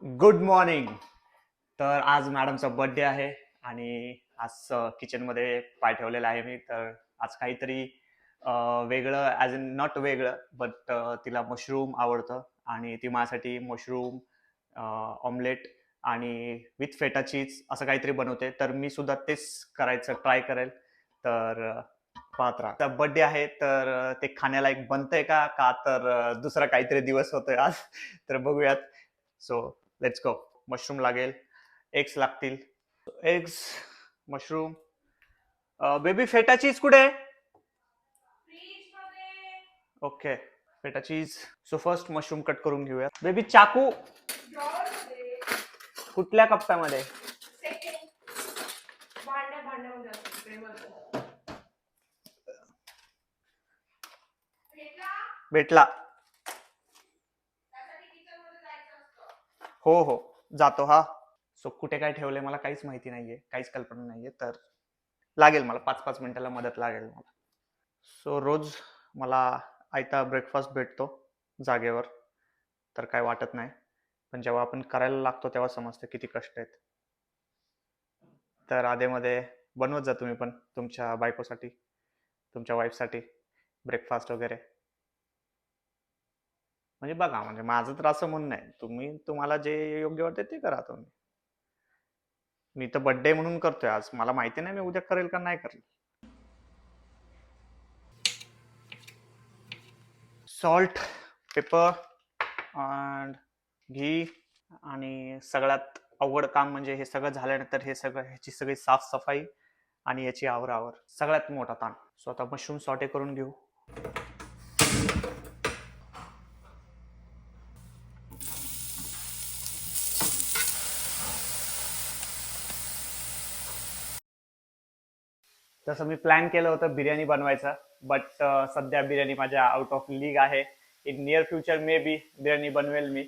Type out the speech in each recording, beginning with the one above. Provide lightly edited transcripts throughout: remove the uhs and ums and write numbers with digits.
Good morning. तर आज मॅडमचा birthday आहे आणि आज किचनमध्ये पाय ठेवलेला आहे मी. तर आज काहीतरी वेगळं, ॲज इन नॉट वेगळं, बट तिला मशरूम आवडतं आणि ती माझ्यासाठी मशरूम ऑमलेट आणि विथ फेटा चीज असं काहीतरी बनवते. तर मी सुद्धा तेच करायचं ट्राय करेल. तर पाहत राहा. बर्थडे आहे तर ते खाण्यालायक बनतंय का का तर दुसरा काहीतरी दिवस होतोय आज. तर बघूयात. So let's go. मशरूम लागेल, एग्स लागतील. Eggs, mushroom. बेबी फेटा चीज कुठे आहे? ओके, फेटा चीज. सो फर्स्ट मशरूम कट करून घेऊया. बेबी चाकू कुठल्या कप्प्यामध्ये? भेटला. हो हो, जातो हा. सो कुठे काय ठेवले मला काहीच माहिती नाहीये, काहीच कल्पना नाहीये. तर लागेल मला 5-5 मिनिटाला मदत लागेल मला. सो रोज मला आयता ब्रेकफास्ट भेटतो जागेवर, तर काय वाटत नाही. पण जेव्हा आपण करायला लागतो तेव्हा समजतं किती कष्ट आहेत. तर आधेमध्ये बनवत जा तुम्ही पण तुमच्या बायकोसाठी, तुमच्या वाईफसाठी ब्रेकफास्ट वगैरे. म्हणजे बघा, म्हणजे माझं तर असं म्हणणं आहे, तुम्हाला जे योग्य वाटते ते करा तुम्ही. मी तर बर्थडे म्हणून करतोय आज. मला माहिती नाही मी उद्या करेल का नाही करेल. सॉल्ट, पेपर अँड घी. आणि सगळ्यात अवघड काम म्हणजे हे सगळं झाल्यानंतर ह्याची सगळी साफसफाई आणि याची आवरावर सगळ्यात मोठा ताण. सो आता मशरूम सॉटे करून घेऊ. तसं मी प्लॅन केलं होतं बिर्याणी बनवायचा, बट सध्या बिर्याणी माझ्या आउट ऑफ लीग आहे. In near future may be biryani बनवेल मी.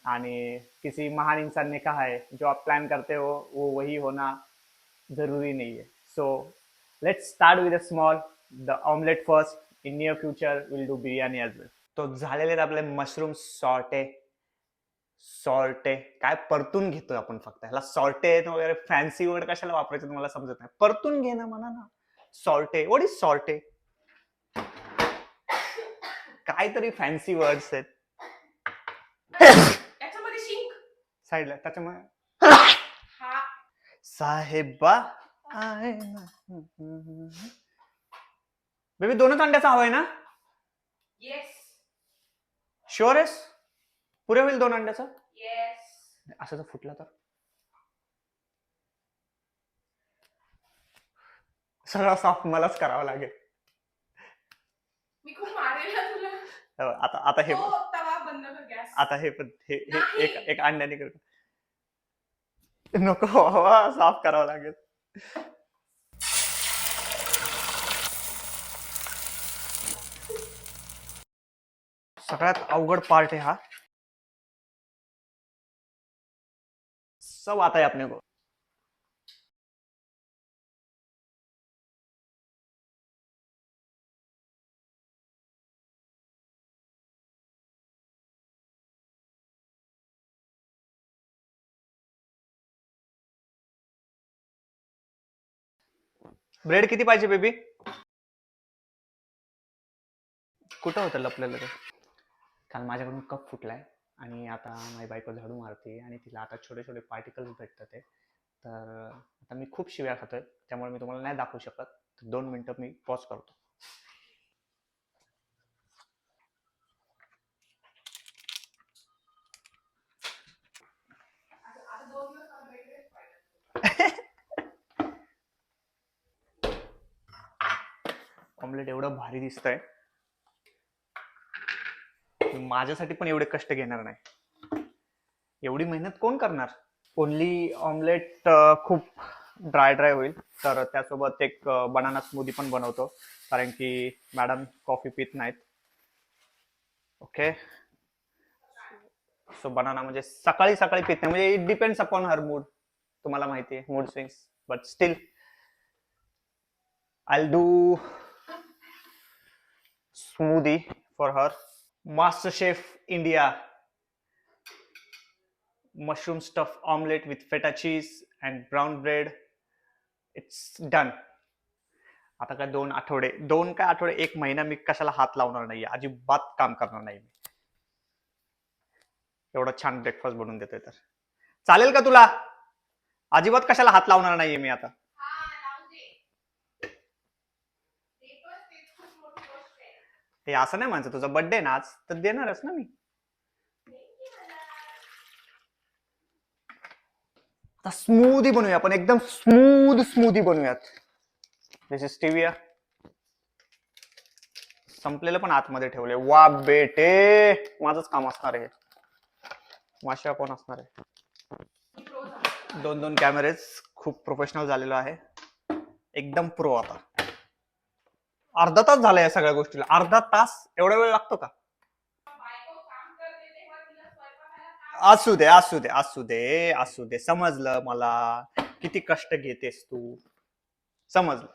आणि किसी महान इंसान ने कहा है जो आप प्लान करते हो वो वही होना जरूरी नहीं है. So let's start with a small, the omelette first. In near future will do biryani as well. तो झालेले आहेत आपले मशरूम सॉटे. सॉल्टे काय परतून घेतोय आपण फक्त. ह्याला सॉल्टे वगैरे फॅन्सी वर्ड कशाला वापरायचं मला समजत नाही. परतून घे ना म्हणा ना. सॉल्टे, व्हॉट इज सॉल्टे? काहीतरी फॅन्सी वर्ड्स आहेत साईडला. त्याच्यामुळे साहेबा आहे ना. बेबी दोनच अंड्याचा हवाय ना? शुअर आहेस? पुरे होईल 2 अंड्याचा? असं जर फुटला तर सगळा साफ मलाच करावा लागेल. आता आता हे आता हे पण हे एक अंड्याने कर. नको बाबा, साफ करावं लागेल. सगळ्यात अवघड पार्ट आहे हा. सब आता है अपने को. ब्रेड किती पाहिजे बेबी? कुठं होतं लपलेलं ते? काल माझ्याकडून कप फुटलाय आणि आता माझी बायको झाडू मारते आणि तिला आता छोटे छोटे पार्टिकल्स भेटतात ते. तर आता मी खूप शिव्या खातोय, त्यामुळे मी तुम्हाला नाही दाखवू शकत. 2 मिनिटं मी पॉज करतो. ऑमलेट एवढं भारी दिसतंय, माझ्यासाठी पण एवढे कष्ट घेणार नाही. एवढी मेहनत कोण करणार? ओनली ऑमलेट खूप ड्राय ड्राय होईल. तर त्यासोबत एक बनाना स्मूदी पण बनवतो, कारण की मॅडम कॉफी पित नाहीत. ओके. सो बनाना म्हणजे सकाळी सकाळी पित नाही, म्हणजे it depends upon her mood. तुम्हाला माहिती आहे mood swings, but still I do smoothie for her. Master chef India mushroom stuffed omelette with feta cheese and brown bread. It's done. आता काय 2 आठवडे 1 महिना मी कशाला हात लावणार नाहीये, अजिबात काम करणार नाही मी. एवढा छान ब्रेकफास्ट बनवून देतोय तर चालेल का तुला? अजिबात कशाला हात लावणार नाहीये मी आता. हे असं नाही म्हणायचं, तुझा बर्थडे ना आज, तर देणारच ना मी. आता स्मूदी बनवूया आपण, एकदम स्मूथ स्मूदी बनवूयात. दिस इज स्टीविया. संपलेलं पण आतमध्ये ठेवले. वा बेटे, माझंच काम असणार आहे. माशा कोण असणार आहे? 2 कॅमेरेज. खूप प्रोफेशनल झालेलो आहे, एकदम प्रो. आता अर्धा तास झाला या सगळ्या गोष्टीला. अर्धा तास? एवढा वेळ लागतो का? असू दे असू दे असू दे असू दे, समजलं मला किती कष्ट घेतेस तू, समजलं.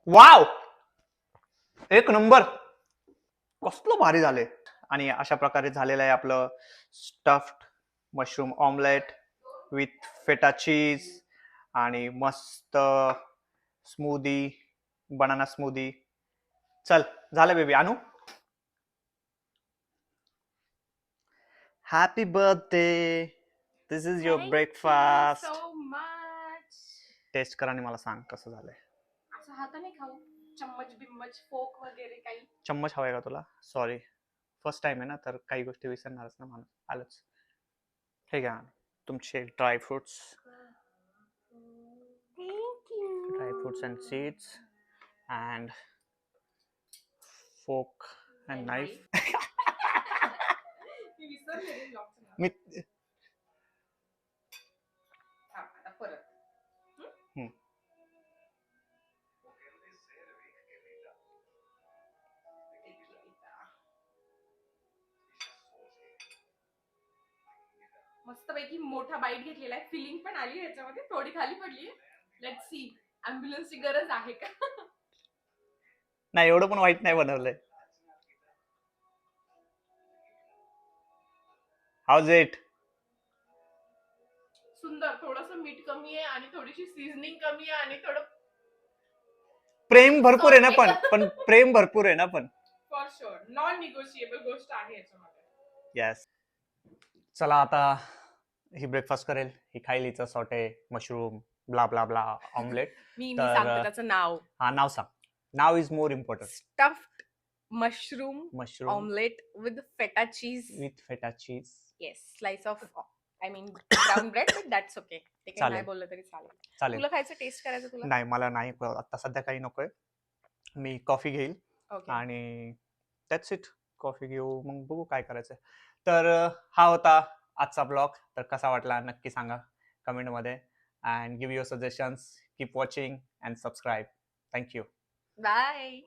वाव, एक नंबर, कसलं भारी झाले. आणि अशा प्रकारे झालेलं आहे आपलं stuffed mushroom omelette with feta चीज आणि मस्त स्मूदी, बनाना स्मूदी. चल झालं बेबी, आणू. Happy birthday, this is your breakfast. So much. Taste कर आणि मला सांग कसं झालंय. असं हाताने खाऊ? चम्मच बिम्मच फोक वगैरे काही? चम्मच हवाय का तुला? सॉरी, फर्स्ट टाइम आहे ना, तर काही गोष्टी विसरणारच ना माणूस. आलंच. ठीक आहे, तुमचे dry fruits. Dry fruits and seeds and fork and knife. मी परत मस्तपैकी मोठा बाईट घेतलेला आहे. फिलिंग पण आली ह्याच्यामध्ये, थोडी खाली पडली. लेट्स सी ॲम्ब्युलन्सची गरज आहे का? नाही, एवढं पण वाईट नाही बनवलंय. House it? सुंदर. थोडंसं मीठ कमी आहे आणि थोडीशी सीझनिंग कमी आहे आणि थोडं प्रेम भरपूर आहे ना, पण प्रेम भरपूर आहे ना, पण फॉर शुअर नॉन निगोशिएबल गोष्ट आहे याच्यामध्ये. येस. चला आता ही ब्रेकफास्ट करेल, ही खाईल, हिचं saute mushroom blah blah blah omelette. मी तर सांगते त्याचं नाव. हा, नाव सांग. नाव is more important. Stuffed mushroom omelette with feta cheese. With feta cheese. Yes, slice of I mean brown bread, but that's okay. ते काही नाही बोललं तरी चालेल. चालेल. तुला खायचं, टेस्ट करायचं तुला? नाही, मला नाही आता सध्या काही नकोय. मी कॉफी घेईल ओके. आणि दॅट्स इट. कॉफी घेऊ, मग बघू काय करायचंय. तर हा होता आजचा ब्लॉग. तर कसा वाटला नक्की सांगा कमेंटमध्ये. And give your suggestions. Keep watching and subscribe. Thank you. Bye.